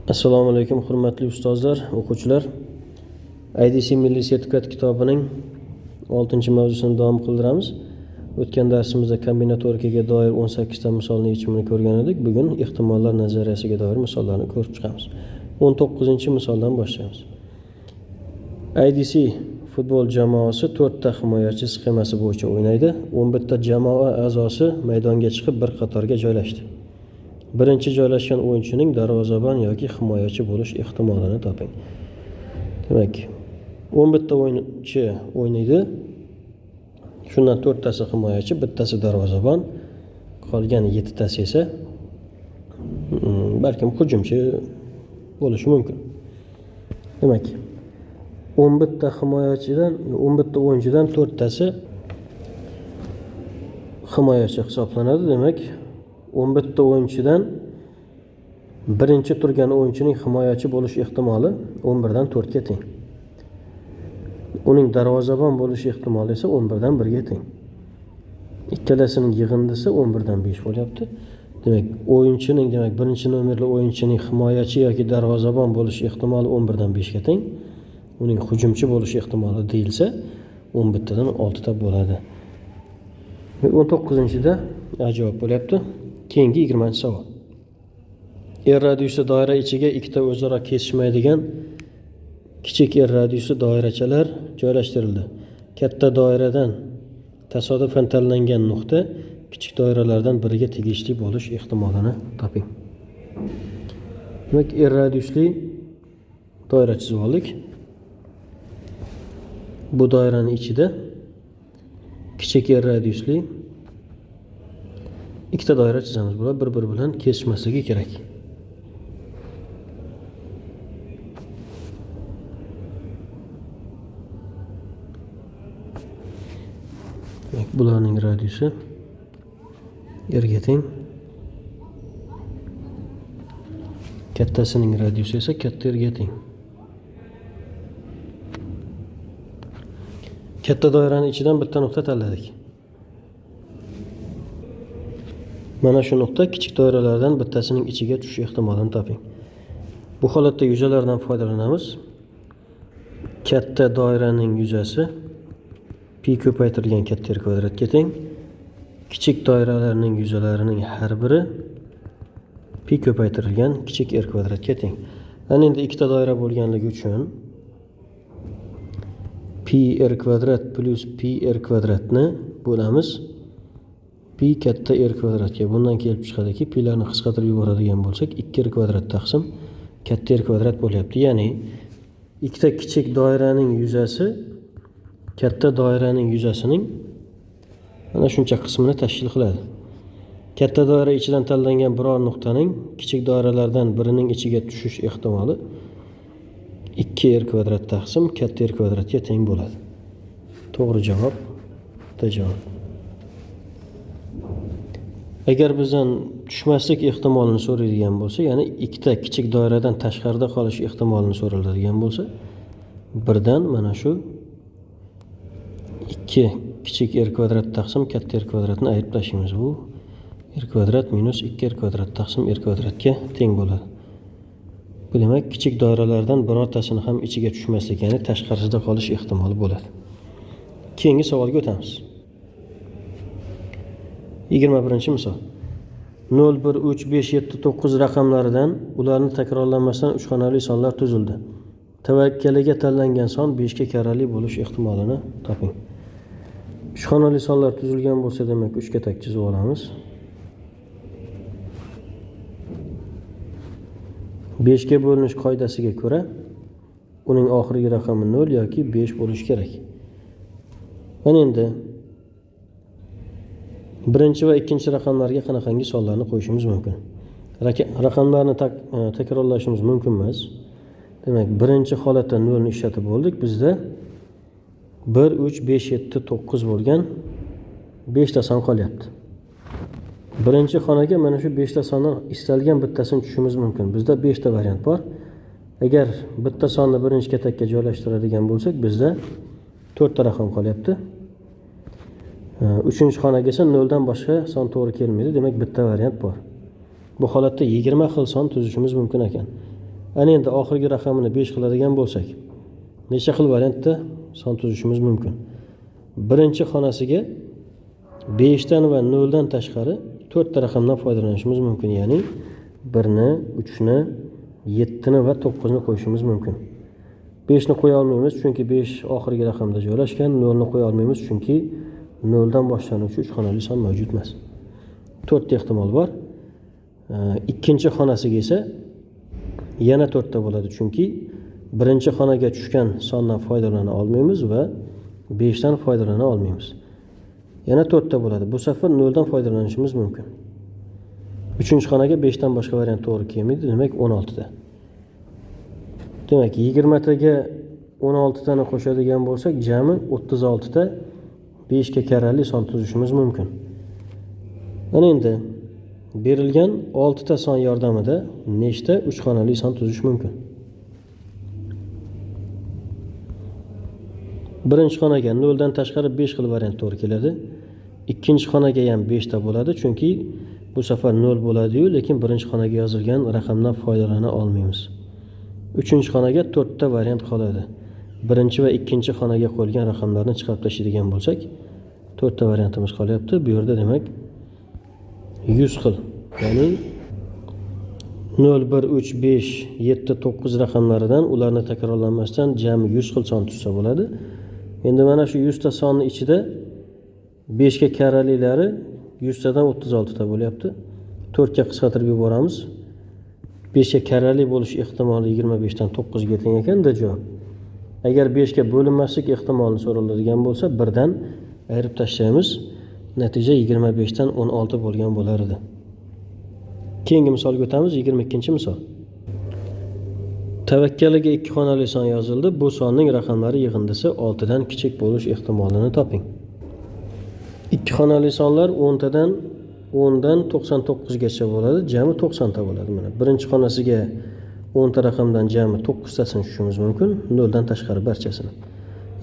Assalomu alaykum hurmatli ustozlar, o'quvchilar. IDC Milliy sertifikat kitobining 6-mavzusini davom qildiramiz. O'tgan darsimizda kombinatorikaga doir 18 ta misolni yechimini ko'rgan edik. Bugun ehtimollar nazariyasiga doir misollarni ko'rib chiqamiz. 19-misoldan boshlaymiz. IDC futbol jamoasi 4 ta himoyachi sxemasi bo'yicha o'ynaydi. 11 ta jamoa a'zosi maydonga chiqib bir qatorga joylashdi. Birinchi joylashgan o'yinchining darvozabon yoki himoyachi bo'lish ehtimolini toping. Demak, 11 ta o'yinchi o'ynaydi. Shundan 4 tasi himoyachi, bittasi darvozabon, qolgan 7 tasi esa balkim hujumchi bo'lishi mumkin. Demak, 11 ta himoyachidan, 11 ta o'yinchidan 4 tasi himoyachi hisoblanadi. Demak, 11 ta o'yinchidan birinchi turgan o'yinchining himoyachi bo'lish ehtimoli 11 dan 4 ga teng. Uning darvozabon bo'lish ehtimoli esa 11 dan 1 ga teng. Ikkalasining yig'indisi 11 dan 5 bo'lyapti. Demak, o'yinchining, demak, birinchi nomerli o'yinchining himoyachi yoki darvozabon bo'lish ehtimoli 11 dan 5 ga teng. Uning hujumchi bo'lish ehtimoli deyilsa 11 tadan 6 ta bo'ladi. 19-da javob bo'lyapti. Keyingi 20-savol. R radiusi doira ichiga ikkita o'zaro kesishmaydigan kichik R radiusi doirachalar joylashtirildi. Katta doiradan tasodifan tanlangan nuqta kichik doiralardan biriga tegishli bo'lish ehtimolini toping. Demak, R radiusli doira chizib oldik. Bu doiraning ichida kichik R radiusli ikkita doira chizamiz. Bular bir-biri bilan kesishmasligi kerak. Bularning radiusi R ga teng. Kattasining radiusi esa katta R ga teng. Katta doiraning ichidan bitta nuqta tanladik. Mana shu nuqta kichik doiralardan bittasining ichiga tushish ehtimolini toping. Bu holatda yuzalardan foydalanamiz. Katta doiraning yuzasi pi ko'paytirilgan katta R kvadratga teng. Kichik doiralarning yuzalarining har biri pi ko'paytirilgan kichik R kvadratga teng. Ana endi ikkita doira bo'lganligi uchun pi R kvadrat plus pi R kvadratni bo'lamiz pi katta R kvadratga. Bundan kelib chiqadiki, pilarni qisqartirib yuboradigan bo'lsak, 2R kvadrat taqsim katta R kvadrat bo'lyapti. Ya'ni ikkita kichik doiraning yuzasi katta doiraning yuzasining mana shuncha qismini tashkil qiladi. Katta doira ichidan tanlangan biror nuqtaning kichik doiralardan birining ichiga tushish ehtimoli 2R kvadrat taqsim katta R kvadratga teng bo'ladi. To'g'ri javob D javob. Agar bizdan tushmaslik ehtimolini so'raydigan bo'lsa, ya'ni ikkita kichik doiradan tashqarida qolish ehtimolini so'raladigan bo'lsa, birdan mana shu 2 kichik R kvadrat taqsim katta R kvadratni ayirib tashlaymiz. Bu R kvadrat minus 2R kvadrat taqsim R kvadratga teng bo'ladi. Bu demak, kichik doiralardan birortasini ham ichiga tushmaslik, ya'ni tashqarisida qolish ehtimoli bo'ladi. Keyingi savolga o'tamiz. 21-misol. 0, 1, 3, 5, 7, 9 raqamlaridan ularni takrorlanmasdan 3 xonali sonlar tuzildi. Tavakkaliga tanlangan son 5 ga karrali bo'lish ehtimolini toping. 3 xonali sonlar tuzilgan bo'lsa, demak 3 ga tak chizib olamiz. 5 ga bo'linish qoidasiga ko'ra uning oxirgi raqami 0 yoki 5 bo'lishi kerak. Mana endi birinchi va ikkinchi raqamlarga qanaqangi sonlarni qo'yishimiz mumkin? Raqamlarni takrorlashimiz mumkin emas. Demak, birinchi holatda 0 ni ishlatib bo'ldik. Bizda 1, 3, 5, 7, 9 bo'lgan 5 ta son qolyapti. Birinchi xonaga mana shu 5 ta sondan istalgan bittasini tushishimiz mumkin. Bizda 5 ta variant bor. Agar bitta sonni birinchi katakka joylashtiradigan bo'lsak, bizda 4 ta raqam qolyapti. 3-chi xonaga esa 0 dan boshqa son to'g'ri kelmaydi. Demak, bitta variant bor. Bu holatda 20 xil son tuzishimiz mumkin ekan. Ana endi oxirgi raqamini 5 qiladigan bo'lsak, necha xil variantda son tuzishimiz mumkin? Birinchi xonasiga 5 dan va 0 dan tashqari 4 ta raqamdan foydalanishimiz mumkin. Ya'ni 1 ni, 3 ni, 7 ni va 9 ni qo'yishimiz mumkin. 5 ni qo'ya olmaymiz chunki 5 oxirgi raqamda joylashgan. 0 ni qo'ya olmaymiz chunki 0 dan boshlanuvchi 3 xonali son mavjud emas. 4 ta ehtimol bor. Ikkinchi xonasiga esa yana 4 ta bo'ladi chunki birinchi xonaga tushgan sondan foydalana olmaymiz va 5 dan foydalana olmaymiz. Yana 4 ta bo'ladi. Bu safar 0 dan foydalanishimiz mumkin. Uchinchi xonaga 5 dan boshqa variant to'g'ri kelmaydi, demak 16 ta. Demak, 20 taga 16 tani qo'shadigan bo'lsak, jami 36 ta 5 ga karrali son tuzishimiz mumkin. Mana endi berilgan 6 ta son yordamida nechta 3 xonali son tuzish mumkin? Birinchi xonaga 0 dan tashqari 5 xil variant to'g'ri keladi. Ikkinchi xonaga ham 5 ta bo'ladi, chunki bu safar 0 bo'ladi-yu, lekin birinchi xonaga yozilgan raqamdan foydalana olmaymiz. Uchinchi xonaga 4 ta variant qoladi. Birinchi va ikkinchi xonaga qo'yilgan raqamlarni chiqarib tashlaydigan bo'lsak, 4 ta variantimiz qolyapti. Bu yerda demak 100 xil. Ya'ni 0, 1, 3, 5, 7, 9 raqamlaridan ularni takrorlanmasdan jami 100 xil son tuzsa bo'ladi. Endi mana shu 100 ta sonning ichida 5 ga karralilari 100 tadan 36 ta bo'lyapti. 4 ga qisqartirib yuboramiz. 5 ga karrali bo'lish ehtimoli 25 dan 9 ga teng ekan-da javob. Agar 5 ga bo'linmaslik ehtimolini so'raladigan bo'lsa, 1 dan ayirib tashlaymiz. Natija 25 dan 16 bo'lgan bo'lar edi. Keyingi misolga o'tamiz, 22-misol. Tavakkaliga 2 xonali son yozildi. Bu sonning raqamlari yig'indisi 6 dan kichik bo'lish ehtimolini toping. 2 xonali sonlar 10 dan 99 gacha bo'ladi. Jami 90 ta bo'ladi. Mana birinchi xonasiga 10 ta raqamdan jami 9 tasini tushishimiz mumkin, 0 dan tashqari barchasini.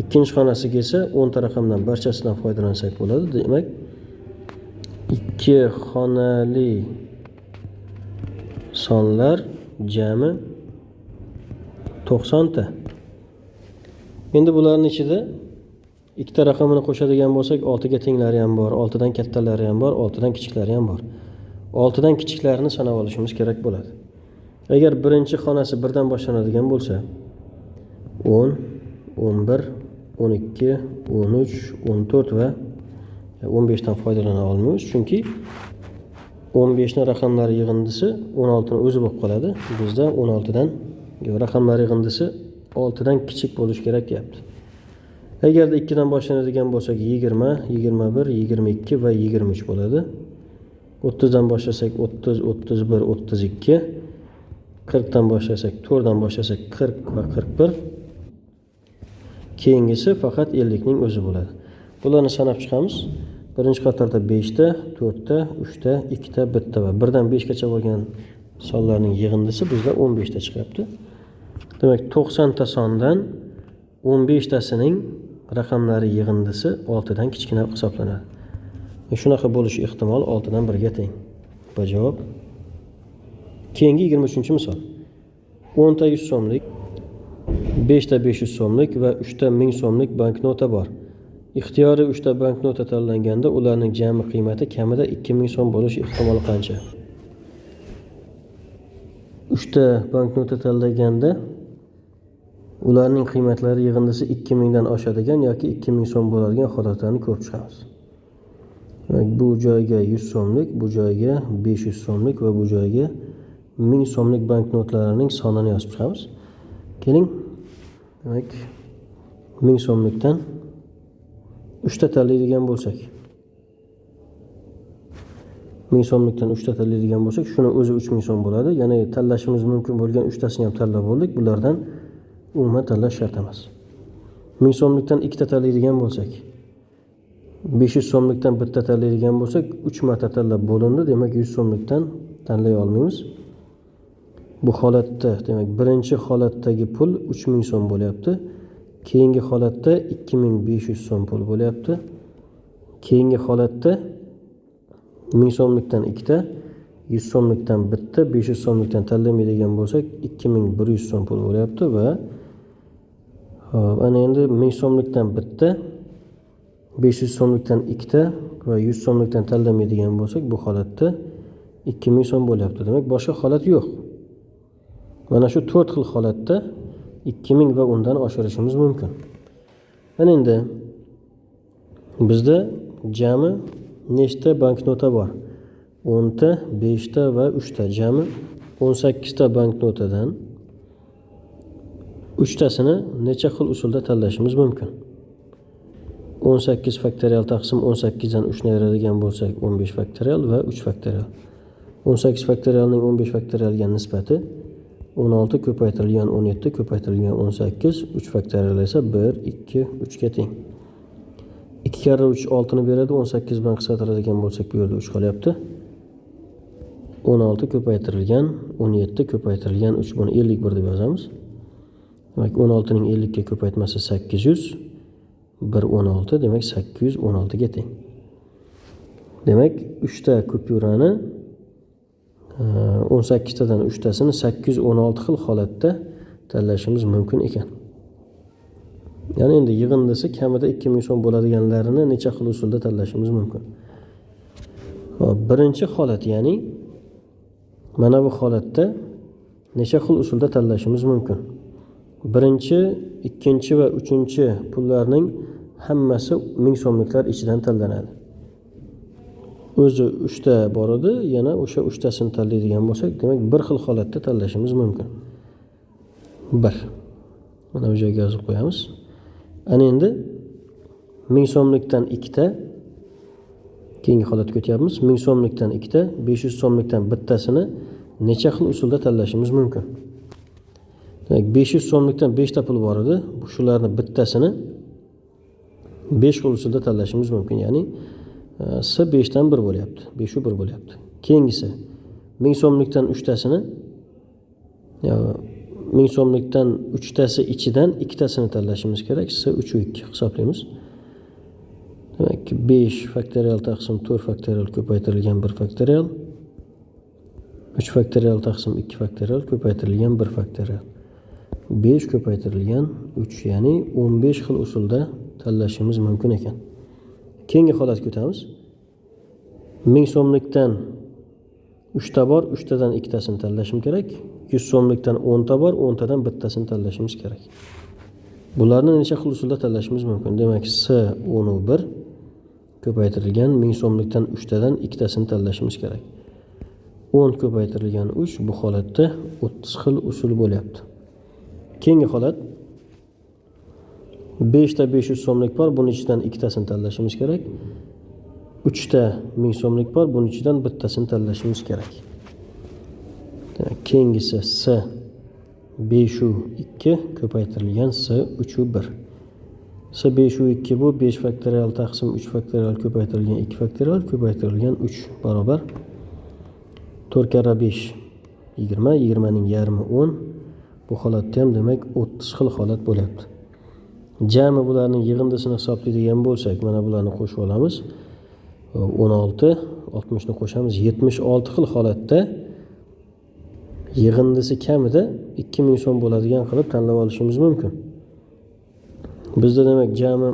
Ikkinchi xonasiga esa 10 ta raqamdan barchasidan foydalansak bo'ladi. Demak, 2 xonali sonlar jami 90 ta. Endi bularning ichida ikkita raqamini qo'shadigan bo'lsak, 6 ga tenglari ham bor, 6 dan kattalari ham bor, 6 dan kichiklari ham bor. 6 dan kichiklarini sanab olishimiz kerak bo'ladi. Agar birinchi xonasi 1 dan boshlanadigan bo'lsa, 10, 11, 12, 13, 14 va 15 dan foydalana olmaymiz, chunki 15 ning raqamlari yig'indisi 16 ning o'zi bo'lib qoladi. Bizda 16 dan raqamlar yig'indisi 6 dan kichik bo'lish kerak deyapti. Agarda 2 dan boshlanadigan bo'lsak 20, 21, 22 va 23 bo'ladi. 30 dan boshlasak 30, 31, 32, 40 dan boshlasak 4 dan boshlasak 40 va 41. Keyingisi faqat 50 ning o'zi bo'ladi. Bularni sanab chiqamiz. Birinchi qatorda 5 ta, 4 ta, 3 ta, 2 ta, 1 ta va 1 dan 5 gacha bo'lgan sonlarning yig'indisi bizda 15 ta chiqyapti. Demak, 90 ta sondan 15 tasining raqamlari yig'indisi 6 dan kichkina hisoblanadi. Shunaqa bo'lish ehtimoli 6 dan 1 ga teng. Bu javob. Keyingi 23-misol. 10 ta 100 so'mlik, 5 ta 500 so'mlik va 3 ta 1000 so'mlik banknota bor. Ixtiyoriy 3 ta banknota tanlanganda ularning jami qiymati kamida 2000 so'm bo'lish ehtimoli qancha? 3 ta banknota tanlaganda ularning qiymatlari yig'indisi 2000 dan oshadigan yoki 2000 so'm bo'ladigan holatlarni ko'rib chiqamiz. Demak, bu joyga 100 so'mlik, bu joyga 500 so'mlik va bu joyga 1000 so'mlik banknotlarining sonini yozib chiqamiz. Keling, demak 1000 so'mlikdan 3 ta tanlaydigan bo'lsak, 1000 so'mlikdan 3 ta tanlaydigan bo'lsak, shuni o'zi 3000 so'm bo'ladi. Ya'ni tanlashimiz mumkin bo'lgan 3 tasini ham tanlab oldik. Bulardan umuman tanlash shart emas. 1000 so'mlikdan 2 ta tanlaydigan bo'lsak, 500 so'mlikdan 1 ta tanlaydigan bo'lsak, 3 marta tanlab bo'lindi. Demak, 100 so'mlikdan tanlay olmaymiz. Bu holatda, demak, birinchi holatdagi pul 3000 so'm bo'lyapti. Keyingi holatda 2500 so'm pul bo'lyapti. Keyingi holatda 1000 so'mlikdan 2 ta, 100 so'mlikdan bitta 500 so'mlikdan tanlamaydigan bo'lsak 2100 so'm pul bo'lyapti va hop, ana endi 1000 so'mlikdan bitta 500 so'mlikdan ikkita va 100 so'mlikdan tanlamaydigan bo'lsak bu holatda 2000 so'm bo'lyapti. Demak, boshqa holat yo'q. Mana shu 4 xil holatda 2000 va undan oshirishimiz mumkin. Mana endi bizda jami nechta banknota bor? 10 ta, 5 ta va 3 ta. Jami 18 ta banknotadan 3 tasini necha xil usulda tanlashimiz mumkin? 18 faktorial taqsim 18 dan 3 ni ayiradigan bo'lsak 15 faktorial va 3 faktorial. 18 faktorialning 15 faktorialga nisbati 16 ko'paytirilgan 17 ko'paytirilgan 18, 3 faktorial esa 1, 2, 3 ga teng. 2 karra 3 6 ni beradi, 18 bilan qisqartiradigan bo'lsak bu yerda 3 qolyapti. 16 ko'paytirilgan 17 ko'paytirilgan 3, buni 51 deb yozamiz. Demak, 16 ning 50 ga ko'paytmasi 800, 1 16, demak 816 ga teng. Demak, 3 ta kupyurani 18 tadan 3 tasini 816 xil holatda tanlashimiz mumkin ekan. Ya'ni endi yig'indisi kamida 2000 so'm bo'ladiganlarini necha xil usulda tanlashimiz mumkin? Hop, birinchi holat, ya'ni mana bu holatda necha xil usulda tanlashimiz mumkin? Birinchi, ikkinchi va uchinchi pullarning hammasi 1000 so'mliklar ichidan tanlanadi. O'zi 3 ta bor edi, yana o'sha 3 tasini tanlaydigan bo'lsak, demak bir xil holatda tanlashimiz mumkin. 1. Mana bu joyga yozib qo'yamiz. Ana endi 1000 so'mlikdan 2 ta keyingi holatga o'tyapmiz. 1000 so'mlikdan 2 ta, 500 so'mlikdan bittasini necha xil usulda tanlashimiz mumkin? Demak, 500 so'mlikdan 5 ta pul bor edi. Shularni bittasini 5 xil usulda tanlashimiz mumkin. Ya'ni S 5 dan 1 bo'lyapti. 5 u 1 bo'lyapti. Keyingisi 1000 so'mlikdan 3 tasini 1000 so'mlikdan 3 tasi ichidan 2 tasini tanlashimiz kerak. S 3 u 2 hisoblaymiz. Demak, 5 faktorial taqsim 4 faktorial ko'paytirilgan 1 faktorial. 3 faktorial taqsim 2 faktorial ko'paytirilgan 1 faktorial. 5 ko'paytirilgan 3, ya'ni 15 xil usulda tanlashimiz mumkin ekan. Keyingi holatga o'tamiz. 1000 so'mlikdan 3 ta bor, 3 tadan 2 tasini tanlashim kerak. 100 so'mlikdan 10 ta bor, 10 tadan bittasini tanlashimiz kerak. Bularni necha xil usulda tanlashimiz mumkin? Demak, S 10 1 ko'paytirilgan 1000 so'mlikdan 3 tadan 2 tasini tanlashimiz kerak. 10 ko'paytirilgan 3, bu holatda 30 xil usul bo'lyapti. Keyingi holat 5 ta 500 so'mlik bor, buning ichidan 2 tasini tanlashimiz kerak. 3 ta 1000 so'mlik bor, buning ichidan bittasini tanlashimiz kerak. Keyingisi S 5 u 2 ko'paytirilgan S 3 u 1. S 5 u 2 bu 5 faktorial taqsim 3 faktorial ko'paytirilgan 2 faktorial ko'paytirilgan 3 barobar 4 karra 5 20, 20 ning yarmi 10. Bu holatda ham demak 30 xil holat bo'lyapti. Jami bularning yig'indisini hisoblaydigan bo'lsak, mana bularni qo'shib olamiz. 16, 60 ni qo'shamiz. 76 xil holatda yig'indisi kamida 2000 so'm bo'ladigan qilib tanlab olishimiz mumkin. Bizda demak jami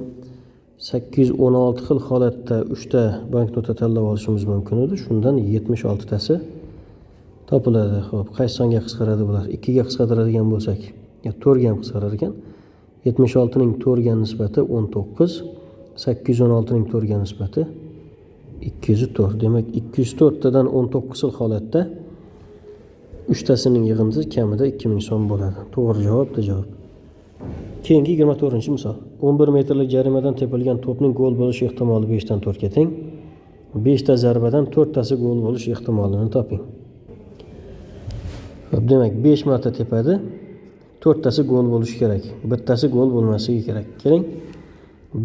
816 xil holatda 3 ta banknota tanlab olishimiz mumkin edi. Shundan 76 tasi topiladi. Xo'p, qaysi songa qisqaradi bular? 2 ga qisqartiradigan bo'lsak, 4 ga ham qisqarar ekan. 76 ning 4 ga nisbati 19, 816 ning 4 ga nisbati 204. Demak, 204 tadan 19 xil holatda 3 tasining yig'indisi kamida 2000 so'm bo'ladi. To'g'ri javobdir javob. Keyingi 24-misol. 11 metrlik jarimadan tepilgan to'pning gol bo'lish ehtimoli 5 dan 4 ga teng. 5 ta zarbadan 4 tasi gol bo'lish ehtimolini toping. Xo'p, demak 5 marta tepadi. 4 tasi gol bo'lishi kerak. Bittasi gol bo'lmasligi kerak. Keling.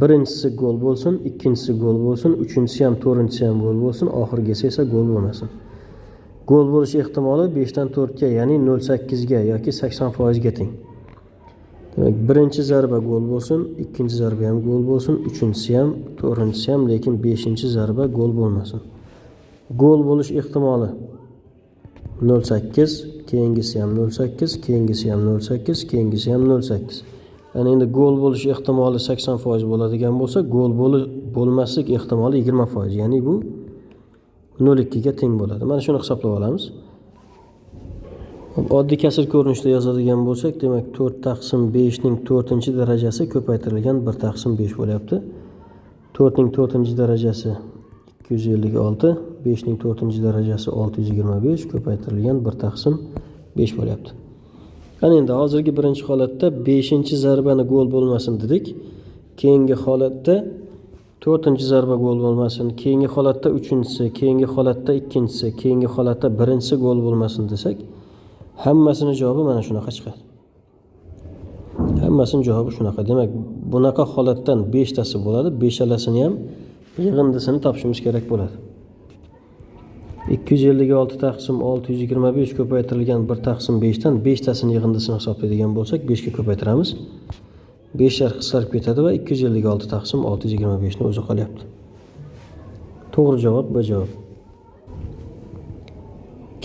Birinchisi gol bo'lsin, ikkinchisi gol bo'lsin, uchinchisi ham, to'rtinchisi ham gol bo'lsin, oxirgisi esa gol bo'lmasin. Gol bo'lish ehtimoli 5 dan 4 ga, ya'ni 0.8 ga yoki 80% ga teng. Demak, birinchi zarba gol bo'lsin, ikkinchi zarba ham gol bo'lsin, uchinchisi ham, to'rtinchisi ham, lekin 5-zarba gol bo'lmasin. Gol bo'lish ehtimoli 0,8, keyingisi ham 0,8, keyingisi ham 0,8, keyingisi ham 0,8. Ya'ni endi gol bo'lish ehtimoli 80% bo'ladigan bo'lsa, gol bo'lmaslik ehtimoli 20%. Ya'ni bu 0,2 ga teng bo'ladi. Mana shuni hisoblab olamiz. Oddiy kasr ko'rinishida yozadigan bo'lsak, demak 4/5 ning 4-darajasi ko'paytirilgan 1/5 bo'lyapti. 4 ning 4-darajasi 256, 5 ning 4-darajasi 625 ko'paytirilgan 1/5 bo'lyapti. Qani endi hozirgi birinchi holatda 5-zarbani gol bo'lmasin dedik. Keyingi holatda 4-zarba gol bo'lmasin, keyingi holatda 3-si, keyingi holatda 2-si, keyingi holatda 1-si gol bo'lmasin desak, hammasini javobi mana shunaqa chiqadi. Hammasini javobi shunaqa. Demak, bunaqa holatdan 5tasi bo'ladi. 5alasini ham yig'indisini topishimiz kerak bo'ladi. 256 taqsim 625 ko'paytirilgan 1/5 dan 5tasini yig'indisini hisoblaydigan bo'lsak, 5 ga ko'paytiramiz. 5lar qisqarib ketadi va 256 taqsim 625 ni o'zi qolyapti. To'g'ri javob B javob.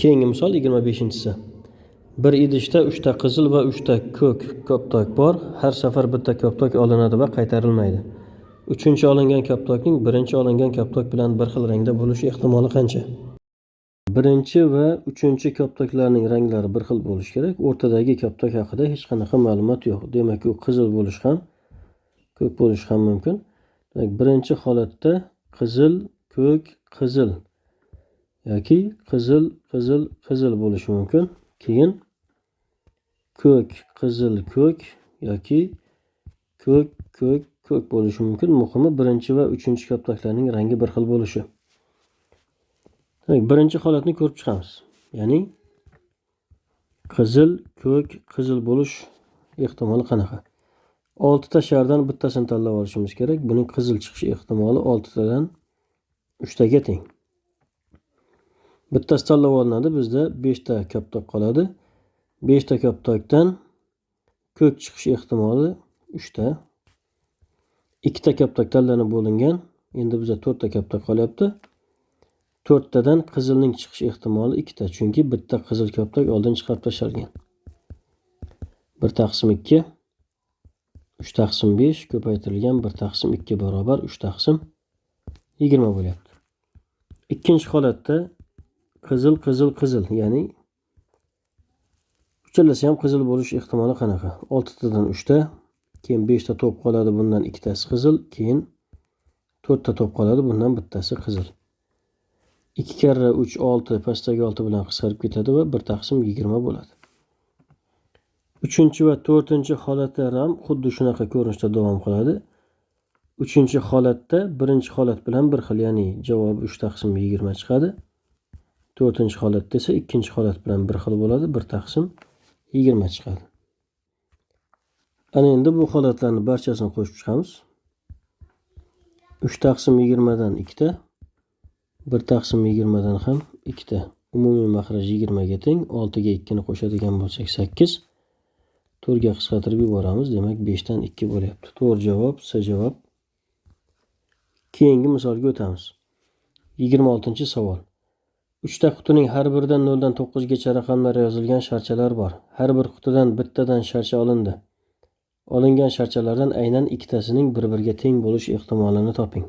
Keyingi misol 25-si. Bir idishda 3 ta qizil va 3 ta ko'k koptok bor. Har safar bitta koptok olinadi va qaytarilmaydi. 3-chi olingan koptokning 1-chi olingan koptok bilan bir xil rangda bo'lishi ehtimoli qancha? 1-chi va 3-chi koptoklarning ranglari bir xil bo'lishi kerak. O'rtadagi koptok haqida hech qanaqa ma'lumot yo'q. Demak, u qizil bo'lishi ham, ko'k bo'lishi ham mumkin. Demak, birinchi holatda qizil, ko'k, qizil yoki qizil, qizil, qizil bo'lishi mumkin. Keyin ko'k, qizil, ko'k yoki ko'k, ko'k, ko'k bo'lishi mumkin. Muhimi 1-chi va 3-chi koptoklarning rangi bir xil bo'lishi. Demak, birinchi holatni ko'rib chiqamiz. Ya'ni qizil, ko'k, qizil bo'lish ehtimoli qanaqa? 6 ta shardan bittasini tanlab olishimiz kerak. Buning qizil chiqish ehtimoli 6 tadan 3 taga teng. Bittasi tanlab olinadi, bizda 5 ta koptok qoladi. 5 ta koptokdan ko'k chiqish ehtimoli 3 ta. 2 ta koptok tanlanib bo'lingan. Endi bizda 4 ta koptok qolyapti. 4 tadan qizilning chiqish ehtimoli 2 ta, chunki bitta qizil koptok oldin chiqarib tashalgan. 1/2, 3/5 ko'paytirilgan 1/2 barobar 3/20 bo'lyapti. Ikkinchi holatda qizil, qizil, qizil, ya'ni uchalasi ham qizil bo'lish ehtimoli qanaqa? 6 tadan 3 ta, keyin 5 ta to'p qoladi, bundan 2 tasi qizil, keyin 4 ta to'p qoladi, bundan bittasi qizil. 2 karra 3 6, pastdagi 6 bilan qisqarib ketadi va 1/20 bo'ladi. 3-chi va 4-chi holatlar ham xuddi shunaqa ko'rinishda davom qiladi. 3-chi holatda 1-chi holat bilan bir xil, ya'ni javob 3/20 chiqadi. 4-chi holatda esa 2-chi holat bilan bir xil bo'ladi, 1/20 chiqadi. Ana endi bu holatlarni barchasini qo'shib chiqamiz. 3/20 dan 2 ta, 1/20 dan ham 2 ta. Umumiy maxraj 20 ga teng. 6 ga 2 ni qo'shadigan bo'lsak 8. 4 ga qisqartirib yuboramiz. Demak 5 dan 2 bo'lyapti. To'g'ri javob C javob. Keyingi misolga o'tamiz. 26-savol. 3 ta qutining har biridan 0 dan 9 gacha raqamlar yozilgan sharchalar bor. Har bir qutidan bittadan sharcha olindi. Olingan sharchalardan aynan ikkitasining bir-biriga teng bo'lish ehtimolini toping.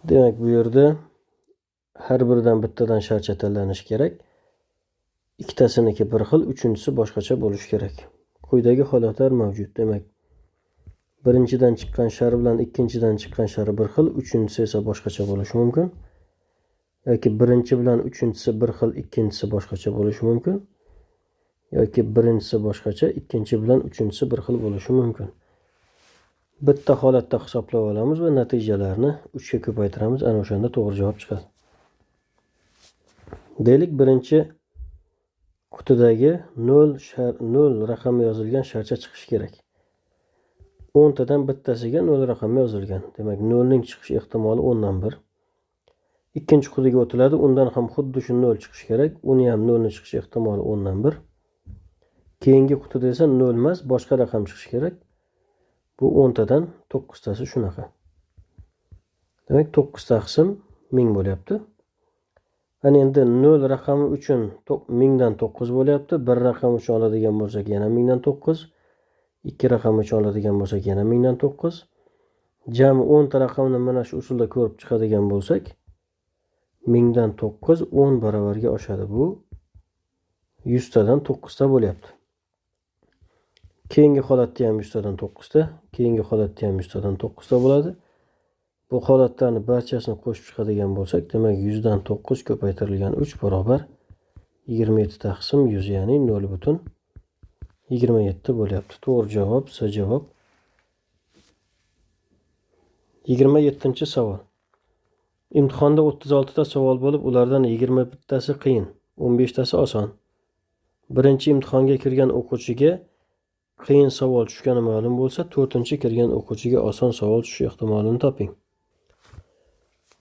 Demak, bu yerda har biridan bittadan sharcha tanlanishi kerak. Ikkitasiniki bir xil, uchinchisi boshqacha bo'lishi kerak. Quyidagi holatlar mavjud. Demak, birinchidan chiqqan shar bilan ikkinchidan chiqqan shari bir xil, uchinchisi esa boshqacha bo'lishi mumkin. Yoki birinchi bilan uchinchisi bir xil, ikkinchisi boshqacha bo'lishi mumkin. Yoki birinchisi boshqacha, ikkinchi bilan uchinchisi bir xil bo'lishi mumkin. Bitta holatda hisoblab olamiz va natijalarni 3 ga ko'paytiramiz. Ana o'shanda to'g'ri javob chiqadi. Deylik, birinchi qutidagi 0 raqami yozilgan sharcha chiqishi kerak. 10 tadan bittasiga 0 raqami yozilgan. Demak, 0 ning chiqish ehtimoli 10 dan 1. Ikkinchi qutiga o'tiladi, undan ham xuddi shu 0 chiqishi kerak. Uni ham 0 ning chiqish ehtimoli 10 dan 1. Keyingi qutida esa 0 emas, boshqa raqam chiqishi kerak. Bu 10 tadan 9 tasi shunaqa. Demak, 9 taqsim 1000 bo'lyapti. Ana endi 0 raqami uchun 1000 dan 9 bo'lyapti. 1 raqam uchun oladigan bo'lsak yana 1000 dan 9. 2 raqam uchun oladigan bo'lsak yana 1000 dan 9. Jami 10 ta raqamni mana shu usulda ko'rib chiqadigan bo'lsak 1000 dan 9 10 barobarga oshadi. Bu 100 tadan 9 ta bo'lyapti. Keyingi holatda ham 100 tadan 9 ta, keyingi holatda ham 100 tadan 9 ta bo'ladi. Bu holatlarni barchasini qo'shib chiqadigan bo'lsak, demak 100 dan 9 ko'paytirilgan 3 barobar 27 taqsim 100, ya'ni 0,27 bo'lyapti. To'g'ri javob C javob. 27-savol. Imtihonda 36 ta savol bo'lib, ulardan 21 tasi qiyin, 15 tasi oson. Birinchi imtihonga kirgan o'quvchiga qiyin savol tushgani ma'lum bo'lsa, 4-chi kirgan o'quvchiga oson savol tushish ehtimolini toping.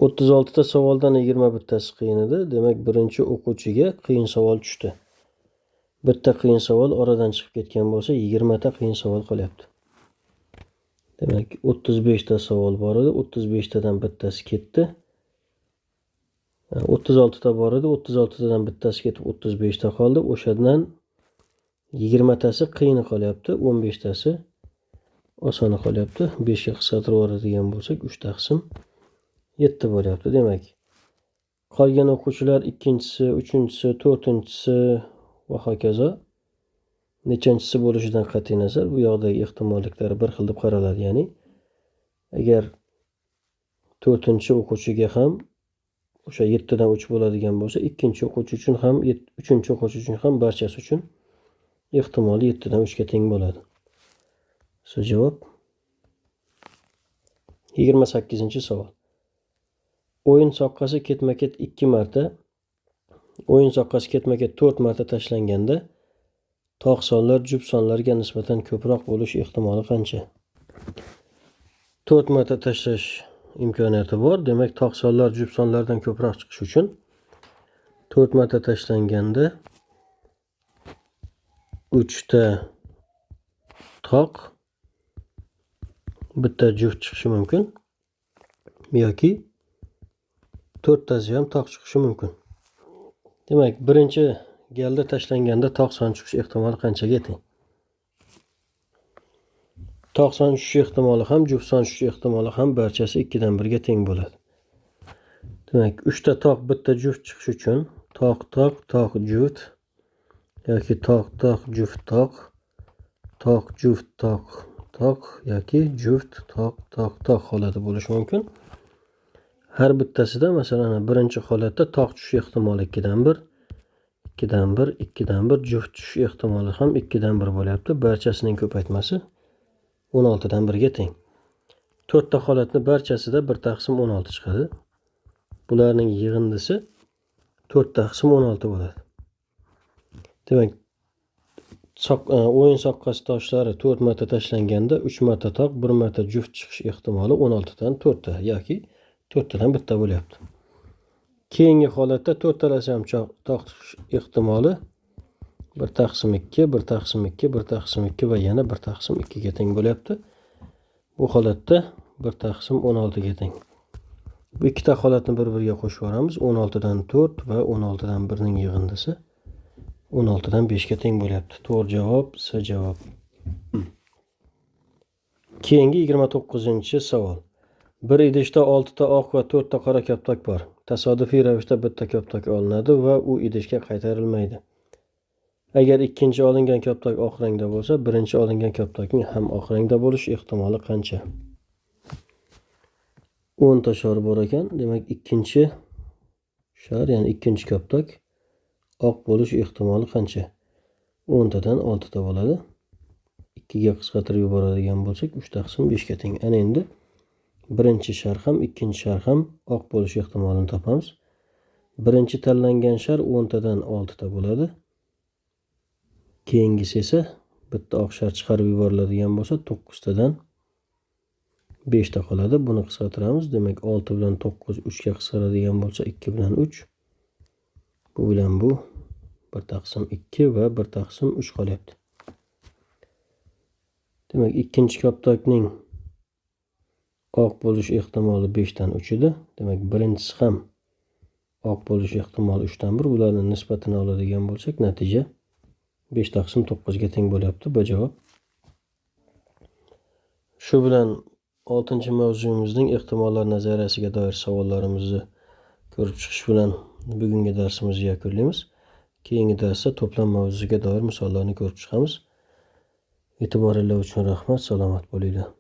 36 ta savoldan 21 tasi qiyin edi. Demak, birinchi o'quvchiga qiyin savol tushdi. Bitta qiyin savol oradan chiqib ketgan bo'lsa, 20 ta qiyin savol qolyapti. Demak, 35 ta savol bor edi. 35 tadan bittasi ketdi. 36 ta bor edi. 36 tadan bittasi ketib 35 ta qoldi. O'shadan 20 tasi qiyini qolyapti. 15 tasi osoni qolyapti. 5 ga qisqartirib yuboradigan bo'lsak, 3 taqsim 7 bo'lyapti. Demak, qolgan o'quvchilar 2-chisi, 3-chisi, 4-chisi va hokazo nechanchisi bo'lishidan qat'iy nazar bu yoqdagi ehtimolliklar bir xil deb qaraladi. Ya'ni agar 4-chi o'quvchiga ham o'sha 7 dan 3 bo'ladigan bo'lsa, 2-chi o'quvchi uchun ham, 3-chi o'quvchi uchun ham barchasi uchun ehtimoli 7 dan 3 ga teng bo'ladi. Shu javob. 28-savol. O'yin soqqasi ketma-ket 2 marta, o'yin soqqasi ketma-ket 4 marta tashlanganda tog' sonlar juft sonlarga nisbatan ko'proq bo'lish ehtimoli qancha? 4 marta tashlash imkoniyati bor. Demak, tog' sonlar juft sonlardan ko'proq chiqish uchun 4 marta tashlanganda 3 ta tog' bitta juft chiqishi mumkin yoki 4 tasi ham tog' chiqishi mumkin. Demak, birinchi galda tashlanganda tog' son chiqish ehtimoli qanchaga teng? Tog' son tushish ehtimoli ham, juft son tushish ehtimoli ham barchasi 2 dan 1 ga teng bo'ladi. Demak, 3 ta tog' bitta juft chiqish uchun tog' juft yoki tog' juft tog' yoki juft tog' holati bo'lishi mumkin. Har bittasida masalan birinchi holatda tog' tushish ehtimoli 2 dan 1, 2 dan 1, 2 dan 1, juft tushish ehtimoli ham 2 dan 1 bo'lyapti. Barchasining ko'paytmasi 16 dan 1 ga teng. 4 ta holatni barchasida 1 taqsim 16 chiqadi. Bularning yig'indisi 4 taqsim 16 bo'ladi. Demak, o'yin soqqasi toshlari 4 marta tashlanganda 3 marta tog', 1 marta juft chiqish ehtimoli 16 dan 4 ta yoki 4 tadan bitta bo'lyapti. Keyingi holatda 4 talasi ham tog' chiqish ehtimoli 1 taqsim 2, 1 taqsim 2, 1 taqsim 2 va yana 1 taqsim 2 ga teng bo'lyapti. Bu holatda 1 taqsim 16 ga teng. Bu ikkita holatni bir-biriga qo'shib yuboramiz. 16 dan 4 va 16 dan 1 ning yig'indisi 16 dan 5 ga teng bo'lyapti. To'g'ri javob C javob. Keyingi 29-savol. Bir idishda 6 ta oq va 4 ta qora koptok bor. Tasodifiy ravishda bitta koptok olinadi va u idishga qaytarilmaydi. Agar ikkinchi olingan koptok oq rangda bo'lsa, birinchi olingan koptokning ham oq rangda bo'lish ehtimoli qancha? 10 ta shar bor ekan. Demak, ikkinchi shar, ya'ni ikkinchi koptok oq bo'lish ehtimoli qancha? 10 tadan 6 ta bo'ladi. 2 ga qisqartirib yuboradigan bo'lsak, 3 taqsim 5 ga teng. Ana endi birinchi shar ham, ikkinchi shar ham oq bo'lish ehtimolini topamiz. Birinchi tanlangan shar 10 tadan 6 ta bo'ladi. Keyingisi esa bitta oq shar chiqarib yuboriladigan bo'lsa, 9 tadan 5 ta qoladi. Buni qisqartiramiz. Demak, 6 bilan 9 3 ga qisqaradigan bo'lsa, 2 bilan 3. Bu bilan bu 1 taqsim 2 va 1 taqsim 3 qolyapti. Demak, ikkinchi koptokning oq bo'lish ehtimoli 5 dan 3 edi. Demak, birinchisi ham oq bo'lish ehtimoli 3dan 1. Bularning nisbatini oladigan bo'lsak, natija 5/9 ga teng bo'lyapti bu javob. Shu bilan 6-mavzumizning ehtimollar nazariyasiga doir savollarimizni ko'rib chiqish bilan bugungi darsimizni yakunlaymiz. Keyingi darsda to'plam mavzuga doir misollarni ko'rib chiqamiz. E'tiboringlar uchun rahmat, salomat bo'linglar.